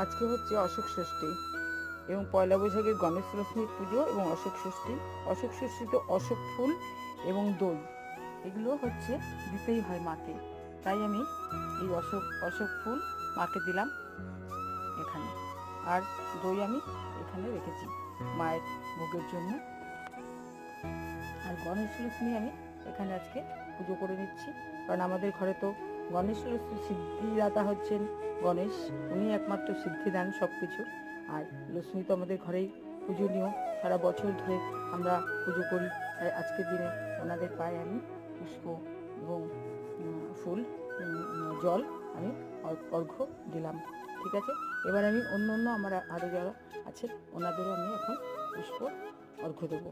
আজকে হচ্ছে অশোক ষষ্ঠী এবং পয়লা বৈশাখের গণেশ লক্ষ্মীর পুজো এবং অশোক ষষ্ঠী। অশোক ষষ্ঠীতে অশোক ফুল এবং দই এগুলো হচ্ছে দিতেই হয় মাকে, তাই আমি এই অশোক ফুল মাকে দিলাম এখানে, আর দই আমি এখানে রেখেছি মায়ের ভোগের জন্য। আর গণেশ লক্ষ্মী আমি এখানে আজকে পুজো করে নিচ্ছি, কারণ আমাদের ঘরে তো গণেশ লক্ষ্মী সিদ্ধিদাতা হচ্ছেন গণেশ, উনি একমাত্র সিদ্ধি দান সব কিছু। আর লক্ষ্মী তো আমাদের ঘরেই পূজনীয়, সারা বছর ধরে আমরা পুজো করি, তাই আজকের দিনে ওনাদের পায়ে আমি পুষ্প এবং ফুল জল আমি অর্ঘ্য দিলাম। ঠিক আছে, এবার আমি অন্য আমার আরও যারা আছে ওনাদেরও আমি এখন পুষ্প অর্ঘ্য দেবো।